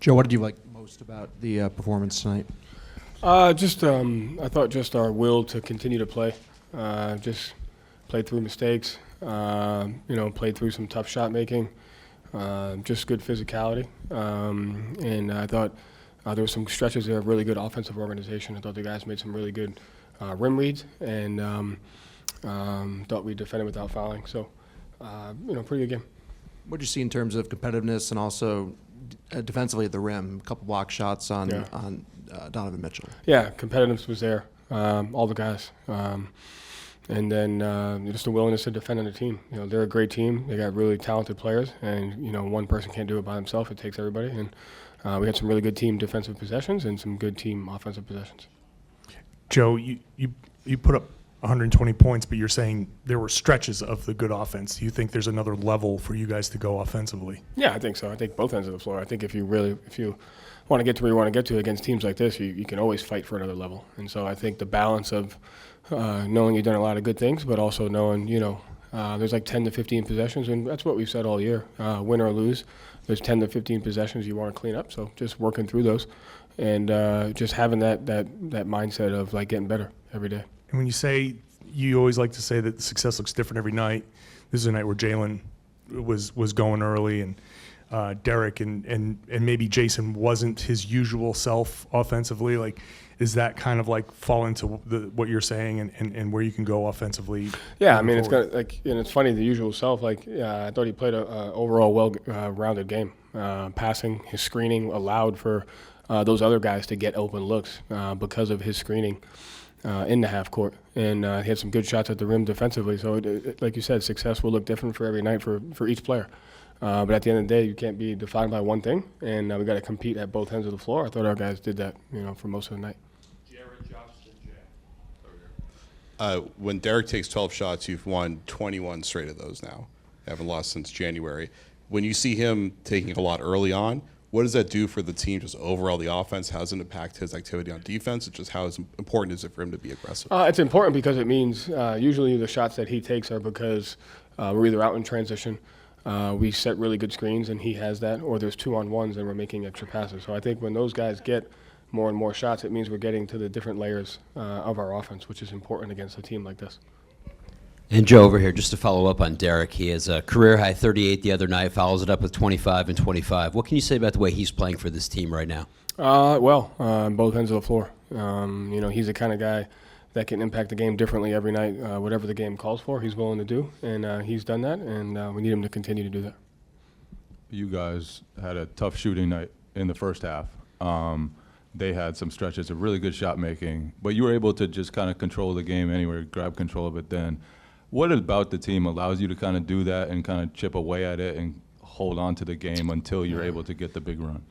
Joe, what did you like most about the performance tonight? I thought just our will to continue to play, just played through mistakes, played through some tough shot making, just good physicality. And I thought there were some stretches there of really good offensive organization. I thought the guys made some really good rim reads, and thought we defended without fouling. So, pretty good game. What did you see in terms of competitiveness and also defensively at the rim? A couple block shots on Donovan Mitchell. Yeah, competitiveness was there, all the guys. And then just the willingness to defend on the team. They're a great team. They got really talented players, and one person can't do it by himself. It takes everybody. And we had some really good team defensive possessions and some good team offensive possessions. Joe, you put up 120 points, but you're saying there were stretches of the good offense. Do you think there's another level for you guys to go offensively? Yeah, I think so. I think both ends of the floor. I think if you want to get to where you want to get to against teams like this, you can always fight for another level. And so I think the balance of knowing you've done a lot of good things, but also knowing, there's like 10 to 15 possessions, and that's what we've said all year. Win or lose, there's 10 to 15 possessions you want to clean up. So just working through those and just having that mindset of like getting better every day. And when you always like to say that the success looks different every night. This is a night where Jaylen was going early, and Derek and maybe Jason wasn't his usual self offensively. Like, is that kind of like fall into what you're saying and where you can go offensively? Yeah, I mean, forward? It's funny, the usual self. I thought he played a overall well-rounded game. Passing, his screening allowed for those other guys to get open looks because of his screening in the half court, and he had some good shots at the rim defensively. So, like you said, success will look different for every night for each player. But at the end of the day, you can't be defined by one thing, and we got to compete at both ends of the floor. I thought our guys did that, for most of the night. When Derek takes 12 shots, you've won 21 straight of those now. You haven't lost since January. When you see him taking a lot early on, what does that do for the team, just overall the offense? How does it impact his activity on defense? It's just how important is it for him to be aggressive? It's important because it means usually the shots that he takes are because we're either out in transition, we set really good screens and he has that, or there's 2-on-1s and we're making extra passes. So I think when those guys get more and more shots, it means we're getting to the different layers of our offense, which is important against a team like this. And Joe, over here, just to follow up on Derek, he has a career-high 38 the other night, follows it up with 25 and 25. What can you say about the way he's playing for this team right now? On both ends of the floor. He's the kind of guy that can impact the game differently every night. Whatever the game calls for, he's willing to do, and he's done that, and we need him to continue to do that. You guys had a tough shooting night in the first half. They had some stretches of really good shot making, but you were able to just kind of control the game anyway, grab control of it then. What about the team allows you to kind of do that and kind of chip away at it and hold on to the game until you're able to get the big run?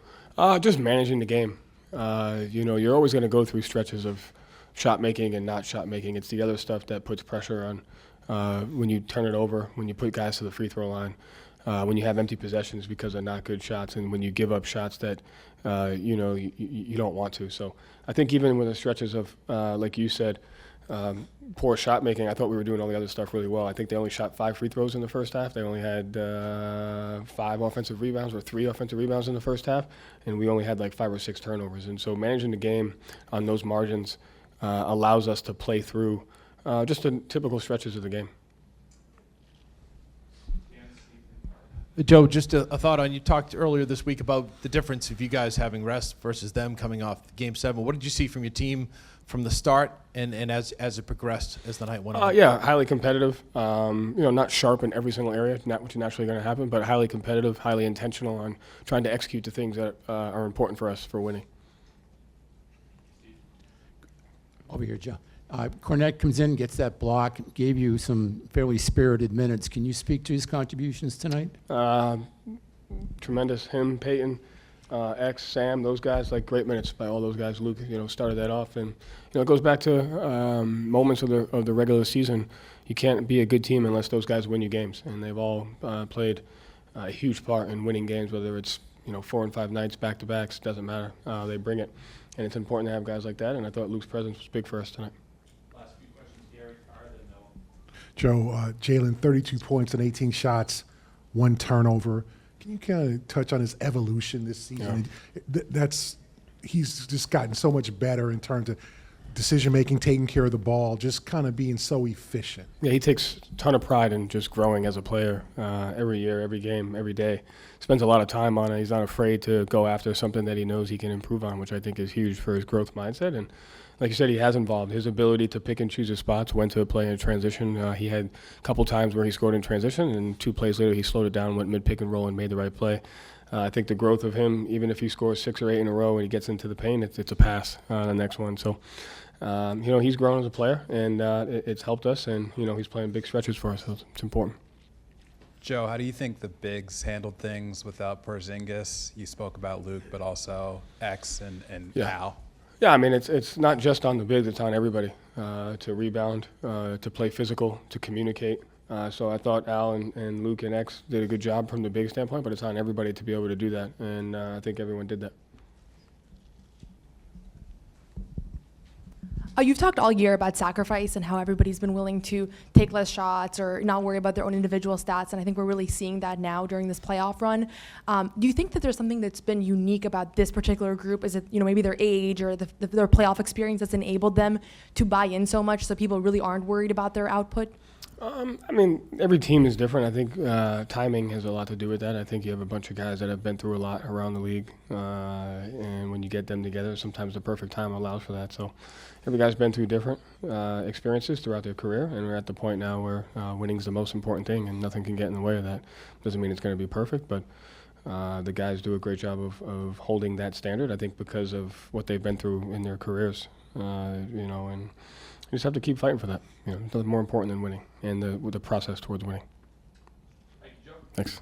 Just managing the game. You're always going to go through stretches of shot making and not shot making. It's the other stuff that puts pressure on when you turn it over, when you put guys to the free throw line, when you have empty possessions because of not good shots, and when you give up shots that you don't want to. So I think even with the stretches of, like you said, poor shot making, I thought we were doing all the other stuff really well. I think they only shot 5 free throws in the first half. They only had 5 offensive rebounds or 3 offensive rebounds in the first half, and we only had like 5 or 6 turnovers. And so managing the game on those margins allows us to play through just the typical stretches of the game. Joe, just a thought on, you talked earlier this week about the difference of you guys having rest versus them coming off Game 7. What did you see from your team from the start and as it progressed as the night went on? Yeah, highly competitive. Not sharp in every single area, not which is naturally going to happen, but highly competitive, highly intentional on trying to execute the things that are important for us for winning. Over here, Joe. Cornette comes in, gets that block, gave you some fairly spirited minutes. Can you speak to his contributions tonight? Tremendous. Him, Peyton, X, Sam, those guys, like great minutes by all those guys. Luke, started that off, and it goes back to moments of the regular season. You can't be a good team unless those guys win you games, and they've all played a huge part in winning games. Whether it's 4 and 5 nights back to backs, doesn't matter. They bring it, and it's important to have guys like that. And I thought Luke's presence was big for us tonight. Joe, Jaylen, 32 points and 18 shots, 1 turnover. Can you kind of touch on his evolution this season? He's just gotten so much better in terms of decision making, taking care of the ball, just kind of being so efficient. Yeah, he takes a ton of pride in just growing as a player every year, every game, every day. Spends a lot of time on it. He's not afraid to go after something that he knows he can improve on, which I think is huge for his growth mindset. And like you said, he has involved his ability to pick and choose his spots, when to play in transition. He had a couple times where he scored in transition, and 2 plays later he slowed it down, went mid-pick and roll, and made the right play. I think the growth of him, even if he scores 6 or 8 in a row and he gets into the paint, it's a pass on the next one. So, he's grown as a player, and it's helped us, and, he's playing big stretches for us, so it's important. Joe, how do you think the bigs handled things without Porzingis? You spoke about Luke, but also X and Al. Yeah, I mean, it's not just on the bigs, it's on everybody to rebound, to play physical, to communicate. So I thought Al and Luke and X did a good job from the big standpoint, but it's on everybody to be able to do that, and I think everyone did that. You've talked all year about sacrifice and how everybody's been willing to take less shots or not worry about their own individual stats, and I think we're really seeing that now during this playoff run. Do you think that there's something that's been unique about this particular group? Is it maybe their age or their playoff experience that's enabled them to buy in so much so people really aren't worried about their output? I mean, every team is different. I think timing has a lot to do with that. I think you have a bunch of guys that have been through a lot around the league, and when you get them together, sometimes the perfect time allows for that. So every guy's been through different experiences throughout their career, and we're at the point now where winning is the most important thing, and nothing can get in the way of that. Doesn't mean it's going to be perfect, but the guys do a great job of holding that standard, I think, because of what they've been through in their careers, and you just have to keep fighting for that. It's nothing more important than winning and the process towards winning. Thank you, Joe. Thanks.